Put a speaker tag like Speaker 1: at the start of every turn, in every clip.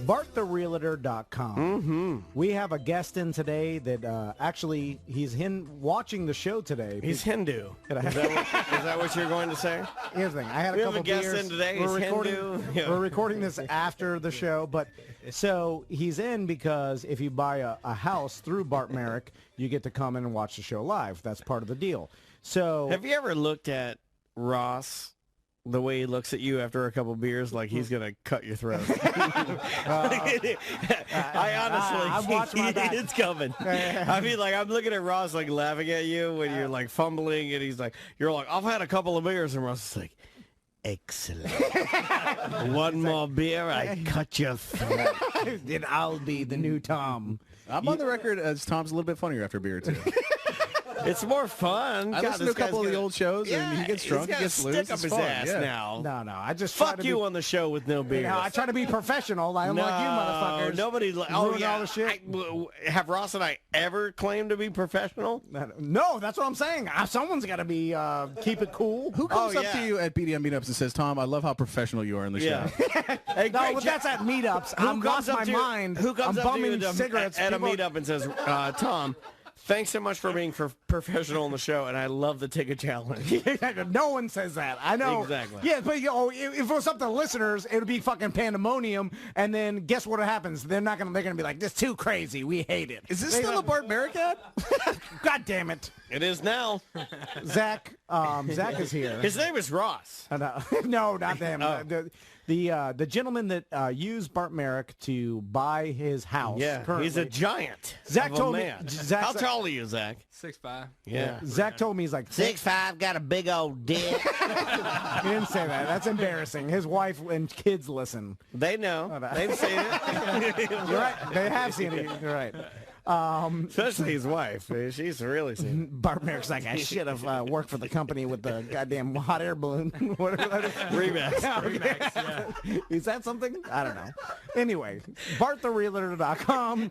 Speaker 1: BartTheRealtor.com.
Speaker 2: Mm-hmm.
Speaker 1: We have a guest in today that actually he's watching the show today.
Speaker 2: He's Hindu. Is that what you're going to say?
Speaker 1: Here's the thing. I had a
Speaker 2: We
Speaker 1: couple
Speaker 2: have a guest
Speaker 1: beers.
Speaker 2: in today.
Speaker 1: We're
Speaker 2: He's
Speaker 1: recording.
Speaker 2: Hindu. Yeah.
Speaker 1: We're recording this after the show, but so he's in because if you buy a house through Bart Marek, you get to come in and watch the show live. That's part of the deal. So
Speaker 2: Have you ever looked at Ross? The way he looks at you after a couple beers, like he's gonna cut your throat. I honestly,
Speaker 1: watched my back.
Speaker 2: it's coming. I mean, like I'm looking at Ross, like laughing at you when you're like fumbling, and you're like, I've had a couple of beers, and Ross is like, excellent. One more beer, I cut your throat.
Speaker 1: then I'll be the new Tom.
Speaker 3: I'm on the record as Tom's a little bit funnier after a beer or two.
Speaker 2: It's more fun.
Speaker 3: I listen to a couple of the old shows, and he gets drunk, he gets loose.
Speaker 2: Stick up
Speaker 3: It's
Speaker 2: his
Speaker 3: fun.
Speaker 2: ass
Speaker 3: Yeah.
Speaker 2: now.
Speaker 1: No, I just try
Speaker 2: Fuck
Speaker 1: to
Speaker 2: you
Speaker 1: be,
Speaker 2: on the show with no beers.
Speaker 1: I try to be professional. I unlike you motherfuckers.
Speaker 2: Nobody.
Speaker 1: Ruin all the shit.
Speaker 2: Have Ross and I ever claimed to be professional?
Speaker 1: No, that's what I'm saying. Someone's got to be keep it cool.
Speaker 3: Who comes up to you at BDM meetups and says, Tom, I love how professional you are in the show?
Speaker 2: Hey,
Speaker 1: No, but that's at meetups. I'm lost my mind.
Speaker 2: Who comes
Speaker 1: I'm
Speaker 2: up to you
Speaker 1: bumming cigarettes
Speaker 2: at a
Speaker 1: People-
Speaker 2: meetup and says, Tom, thanks so much for being professional on the show, and I love the ticket challenge.
Speaker 1: No one says that. I know.
Speaker 2: Exactly.
Speaker 1: Yeah, but if it was up to listeners, it would be fucking pandemonium. And then guess what happens? They're gonna be like, this is too crazy. We hate it.
Speaker 3: Is this still a Bart Marek ad?
Speaker 1: God damn it.
Speaker 2: It is now.
Speaker 1: Zach is here.
Speaker 2: His name is Ross.
Speaker 1: No, not them.
Speaker 2: Oh.
Speaker 1: The gentleman that used Bart Marek to buy his house.
Speaker 2: Yeah,
Speaker 1: currently.
Speaker 2: he's a giant.
Speaker 1: Zach
Speaker 2: of a
Speaker 1: told me.
Speaker 2: man.
Speaker 1: Zach's
Speaker 2: How tall are you, Zach?
Speaker 4: 6'5".
Speaker 2: Yeah.
Speaker 1: Zach told me he's like
Speaker 2: 6'5", got a big old dick.
Speaker 1: He didn't say that. That's embarrassing. His wife and kids listen.
Speaker 2: They know. They've seen it.
Speaker 1: You're right. They have seen it. You're right.
Speaker 2: Especially his wife. She's really seen it.
Speaker 1: Bart Marek's like, I should have worked for the company with the goddamn hot air balloon. Whatever that is.
Speaker 2: Remax.
Speaker 1: Yeah. Is that something? I don't know. Anyway, BartTheRealtor.com.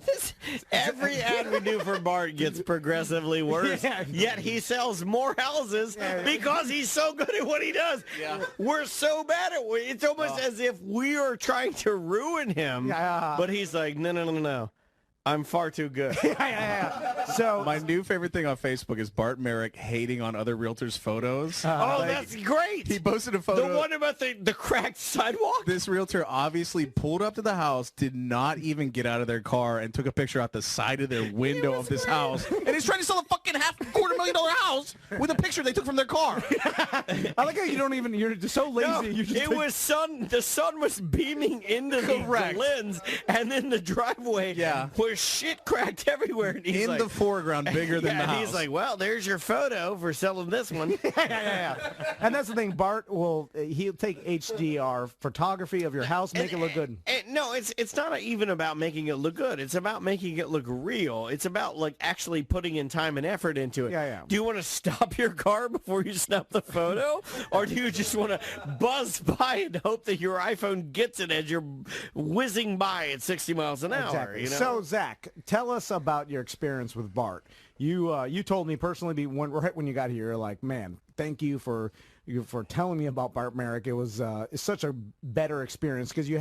Speaker 2: Every ad we do for Bart gets progressively worse, yet he sells more houses because he's so good at what he does.
Speaker 3: Yeah.
Speaker 2: We're so bad at it. It's almost as if we are trying to ruin him, but he's like, no. I'm far too good.
Speaker 1: So
Speaker 3: my new favorite thing on Facebook is Bart Marek hating on other realtors' photos.
Speaker 2: That's great.
Speaker 3: He posted a photo.
Speaker 2: The one about the cracked sidewalk?
Speaker 3: This realtor obviously pulled up to the house, did not even get out of their car, and took a picture out the side of their window of this house. And he's trying to sell a fucking $250,000 house with a picture they took from their car.
Speaker 1: I like how you're just so lazy.
Speaker 2: No,
Speaker 1: You just
Speaker 2: it was the sun was beaming into the lens, and then the driveway was shit cracked everywhere. And he's
Speaker 3: in the foreground, bigger than the house.
Speaker 2: And he's like, well, there's your photo for selling this one.
Speaker 1: And that's the thing. Bart he'll take HDR photography of your house, make it look good.
Speaker 2: No, it's not even about making it look good. It's about making it look real. It's about like actually putting in time and effort into it. Do you want to stop your car before you snap the photo? Or do you just want to buzz by and hope that your iPhone gets it as you're whizzing by at 60 miles an hour?
Speaker 1: Exactly.
Speaker 2: You know?
Speaker 1: So, Zach, tell us about your experience with Bart. You told me personally right when you got here, you're like, man, thank you for telling me about Bart Marek. It was it's such a better experience because you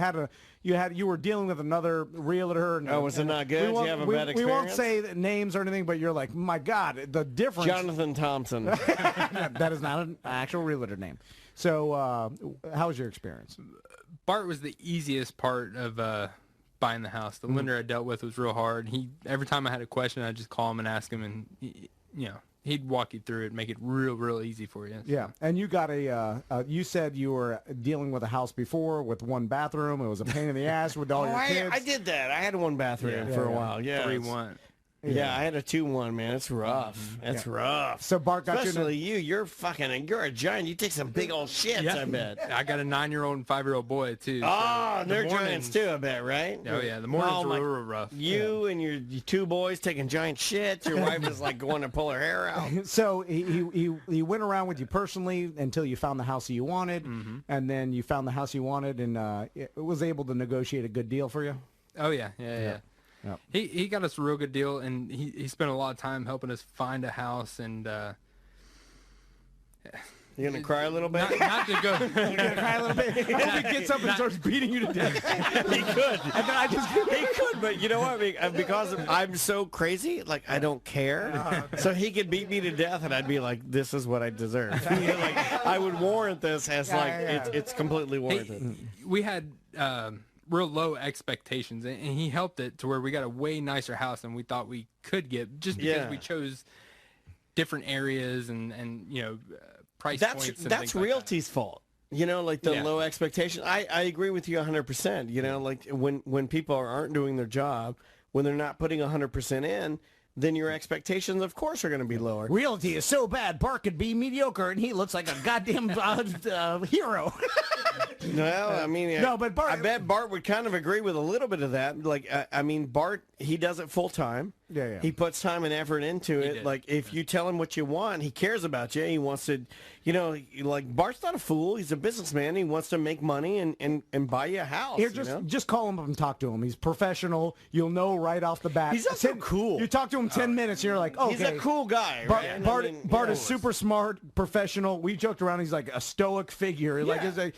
Speaker 1: were dealing with another realtor. And,
Speaker 2: was it not good? You have a bad experience?
Speaker 1: We won't say names or anything, but you're like, my God, the difference.
Speaker 2: Jonathan Thompson.
Speaker 1: That is not an actual realtor name. So, how was your experience?
Speaker 4: Bart was the easiest part of buying the house. The lender I dealt with was real hard. Every time I had a question, I'd just call him and ask him, and he'd walk you through it, make it real easy for you.
Speaker 1: Yeah, and you got you said you were dealing with a house before with one bathroom. It was a pain in the ass with all your kids.
Speaker 2: I did that. I had one bathroom for a while. Yeah,
Speaker 4: 3-1.
Speaker 2: Yeah, I had a 2-1, man. It's rough. It's rough.
Speaker 1: So Bart got
Speaker 2: Especially you're a giant. You take some big old shits, I bet.
Speaker 4: I got a 9-year-old and 5-year-old boy, too.
Speaker 2: Oh, they're giants, too, I bet, right?
Speaker 4: Oh, yeah. The mornings were real rough.
Speaker 2: You and your 2 boys taking giant shits. Your wife is, like, going to pull her hair out.
Speaker 1: So he went around with you personally until you found the house you wanted, and then you found the house you wanted and was able to negotiate a good deal for you?
Speaker 4: Oh, yeah. Yep. He got us a real good deal, and he spent a lot of time helping us find a house, and
Speaker 2: You gonna cry a little bit?
Speaker 4: Not to go.
Speaker 1: You're gonna cry a little bit. I hope he gets up and starts beating you to death.
Speaker 2: He could.
Speaker 1: And then I just
Speaker 2: He could, but you know what? I mean, because I'm so crazy, like I don't care. So he could beat me to death, and I'd be like, "This is what I deserve." You know, like I would warrant this as it's completely warranted.
Speaker 4: We had real low expectations, and he helped it to where we got a way nicer house than we thought we could get, just because we chose different areas and you know price points. And
Speaker 2: that's Realty's fault. You know, like the low expectation. I agree with you 100%. You know, like when people aren't doing their job, when they're not putting 100% in, then your expectations, of course, are going to be lower.
Speaker 1: Realty is so bad, Bart could be mediocre, and he looks like a goddamn hero.
Speaker 2: Well, I mean,
Speaker 1: no, but Bart,
Speaker 2: I bet Bart would kind of agree with a little bit of that. Like, I mean, Bart, he does it full time.
Speaker 1: Yeah.
Speaker 2: He puts time and effort into it. Like, if you tell him what you want, he cares about you. He wants to, you know, like Bart's not a fool. He's a businessman. He wants to make money and buy you a house.
Speaker 1: Here, just call him up and talk to him. He's professional. You'll know right off the bat.
Speaker 2: He's also cool.
Speaker 1: You talk to him 10 minutes, and you're like, okay.
Speaker 2: He's a cool guy.
Speaker 1: Bart is super smart, professional. We joked around. He's like a stoic figure. Like he's a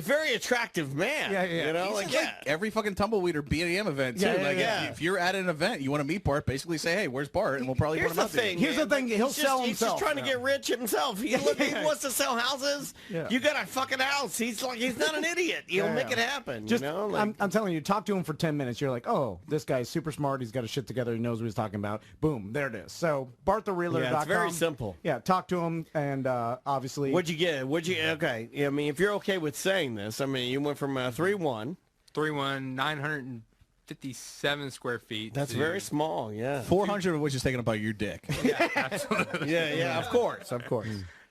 Speaker 2: very attractive man.
Speaker 1: Yeah.
Speaker 2: You know,
Speaker 3: like every fucking tumbleweed or BAM event too. If you're at an event, you want to meet Bart, basically say, hey, where's Bart? And we'll probably put him out there.
Speaker 1: Here's the thing. He'll sell himself.
Speaker 2: He's just trying to get rich himself. He wants to sell houses. Yeah. You got a fucking house. He's not an idiot. He'll make it happen.
Speaker 1: Just,
Speaker 2: you know?
Speaker 1: Like, I'm telling you, talk to him for 10 minutes. You're like, oh, this guy's super smart. He's got his shit together. He knows what he's talking about. Boom, there it is. So BartTheRealtor.com.
Speaker 2: Yeah, it's very simple.
Speaker 1: Yeah, talk to him, and obviously.
Speaker 2: What'd you get? Okay. I mean, if you're okay with saying this, I mean, you went from 3-1.
Speaker 4: 957 square feet.
Speaker 2: That's very small, yeah.
Speaker 3: 400 of which is taken up by your dick.
Speaker 4: Yeah, absolutely.
Speaker 2: Yeah, of course.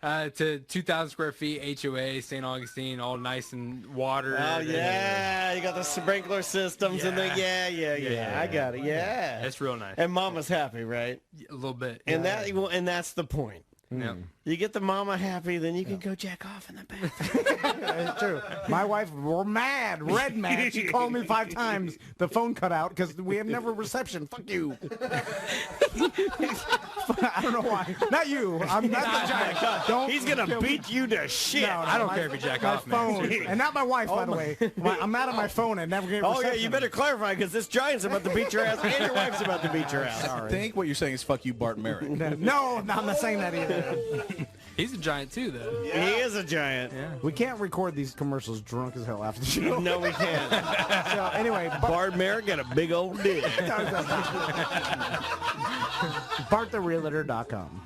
Speaker 4: To 2,000 square feet, HOA, St. Augustine, all nice and water.
Speaker 2: Oh, yeah. You got the sprinkler systems and the, I got it, yeah.
Speaker 4: It's real nice.
Speaker 2: And Mama's happy, right?
Speaker 4: A little bit.
Speaker 2: And that's the point.
Speaker 4: Yeah.
Speaker 2: You get the mama happy, then you can go jack off in the bathroom.
Speaker 1: That's true. My wife, we're mad, red mad. She called me 5 times. The phone cut out because we have never reception. Fuck you. I don't know why. Not you. I'm not the giant. Don't.
Speaker 2: He's gonna beat you to shit.
Speaker 1: No,
Speaker 4: I don't care if you jack off,
Speaker 1: phone.
Speaker 4: man.
Speaker 1: And not my wife, by the way. I'm mad at my phone and never get reception.
Speaker 2: Oh yeah, you better clarify because this giant's about to beat your ass and your wife's about to beat your ass.
Speaker 3: I think what you're saying is fuck you, Bart Marek.
Speaker 1: No, I'm not saying that either.
Speaker 4: He's a giant too, though.
Speaker 2: Yeah. He is a giant.
Speaker 4: Yeah.
Speaker 1: We can't record these commercials drunk as hell after the show.
Speaker 2: No, we can't.
Speaker 1: So anyway,
Speaker 2: Bart Marek got a big old dick.
Speaker 1: BartTheRealtor.com.